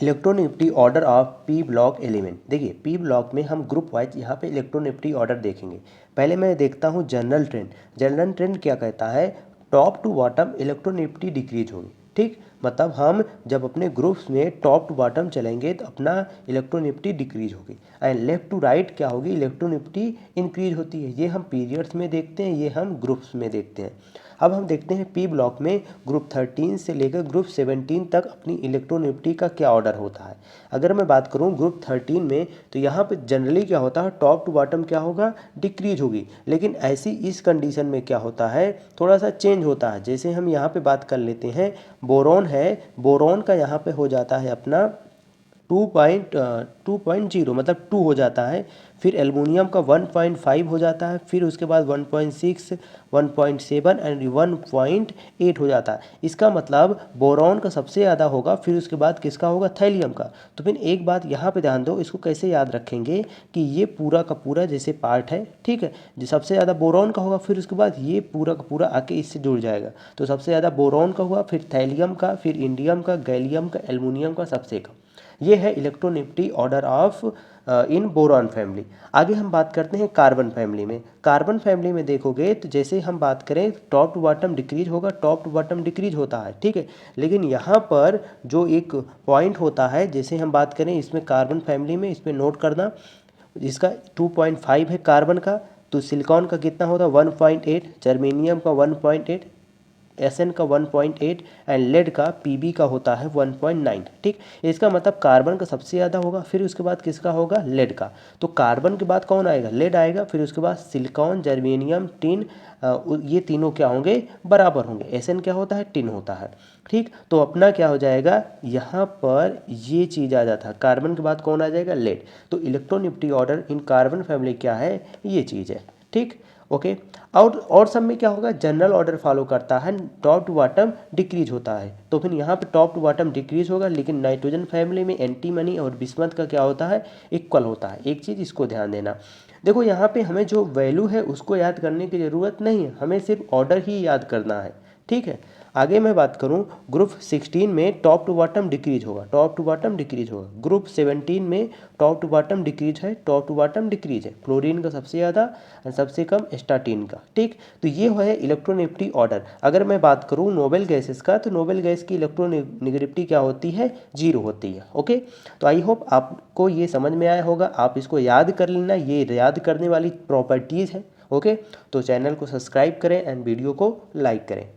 Electronegativity order of P block element. देखिए P block में हम ग्रुप वाइज यहाँ पे इलेक्ट्रोनेगेटिविटी ऑर्डर देखेंगे। पहले मैं देखता हूँ जनरल ट्रेंड। जनरल ट्रेंड क्या कहता है, top to bottom electronegativity decrease होगी। ठीक, मतलब हम जब अपने ग्रुप्स में टॉप टू बॉटम चलेंगे तो अपना इलेक्ट्रोनेगेटिविटी डिक्रीज होगी, एंड लेफ्ट टू राइट क्या होगी, इलेक्ट्रोनेगेटिविटी इंक्रीज होती है। ये हम पीरियड्स में देखते हैं, ये हम ग्रुप्स में देखते हैं। अब हम देखते हैं पी ब्लॉक में ग्रुप 13 से लेकर ग्रुप 17 तक अपनी इलेक्ट्रोनेगेटिविटी का क्या ऑर्डर होता है। अगर मैं बात करूं ग्रुप 13 में, तो यहाँ पे जनरली क्या होता है, टॉप टू बॉटम क्या होगा, डिक्रीज होगी। लेकिन ऐसी इस कंडीशन में क्या होता है, थोड़ा सा चेंज होता है। जैसे हम यहाँ पे बात कर लेते हैं, बोरॉन है, बोरॉन का यहाँ पे हो जाता है अपना 2.0 मतलब 2 हो जाता है। फिर एल्युमिनियम का 1.5 हो जाता है, फिर उसके बाद 1.6, 1.7 एंड 1.8 हो जाता है। इसका मतलब बोरॉन का सबसे ज़्यादा होगा, फिर उसके बाद किसका होगा, थैलियम का। तो फिर एक बात यहाँ पे ध्यान दो, इसको कैसे याद रखेंगे कि ये पूरा का पूरा जैसे पार्ट है, ठीक है, जो सबसे ज़्यादा बोरॉन का होगा, फिर उसके बाद ये पूरा का पूरा आके इससे जुड़ जाएगा। तो सबसे ज़्यादा बोरॉन का हुआ, फिर थैलियम का, फिर इंडियम का, गैलियम का, एल्युमिनियम का, सबसे कम। ये है electronegativity order of in boron family. आगे हम बात करते हैं कार्बन फैमिली में। कार्बन फैमिली में देखोगे तो जैसे हम बात करें टॉप टू बॉटम डिक्रीज होगा, टॉप टू बॉटम डिक्रीज होता है, ठीक है। लेकिन यहाँ पर जो एक पॉइंट होता है, जैसे हम बात करें इसमें कार्बन फैमिली में, इसमें नोट करना, इसका 2.5 है कार्बन का, तो सिलिकॉन का कितना होता है 1.8, जर्मेनियम का 1.8, एसएन का 1.8 एंड लेड का पीबी का होता है 1.9। ठीक, इसका मतलब कार्बन का सबसे ज़्यादा होगा, फिर उसके बाद किसका होगा, लेड का। तो कार्बन के बाद कौन आएगा, लेड आएगा, फिर उसके बाद सिलिकॉन, जर्मेनियम, टिन, ये तीनों क्या होंगे, बराबर होंगे। एसएन क्या होता है, टिन होता है। ठीक, तो अपना क्या हो जाएगा, यहाँ पर ये चीज़ आ जाता है, कार्बन के बाद कौन आ जाएगा, लेड। तो electronegativity order in carbon family क्या है, ये चीज़ है। ठीक, ओके। और सब में क्या होगा, जनरल ऑर्डर फॉलो करता है, टॉप टू बॉटम डिक्रीज होता है। तो फिर यहाँ पे टॉप टू बॉटम डिक्रीज होगा, लेकिन नाइट्रोजन फैमिली में एंटीमनी और बिस्मथ का क्या होता है, इक्वल होता है। एक चीज़ इसको ध्यान देना। देखो यहाँ पे हमें जो वैल्यू है उसको याद करने की ज़रूरत नहीं है, हमें सिर्फ ऑर्डर ही याद करना है। ठीक है, आगे मैं बात करूं ग्रुप 16 में टॉप टू बॉटम डिक्रीज होगा, टॉप टू बॉटम डिक्रीज होगा। ग्रुप 17 में टॉप टू बॉटम डिक्रीज है, टॉप टू बॉटम डिक्रीज है। फ्लोरीन का सबसे ज़्यादा और सबसे कम स्टार्टिन का। ठीक, तो ये है इलेक्ट्रोनेगेटिविटी ऑर्डर। अगर मैं बात करूँ नोबेल गैसेस का, तो नोबेल गैस की इलेक्ट्रोनेगेटिविटी क्या होती है, 0 होती है। ओके, तो आई होप आपको ये समझ में आया होगा, आप इसको याद कर लेना, ये याद करने वाली प्रॉपर्टीज़ है। ओके, तो चैनल को सब्सक्राइब करें एंड वीडियो को लाइक करें।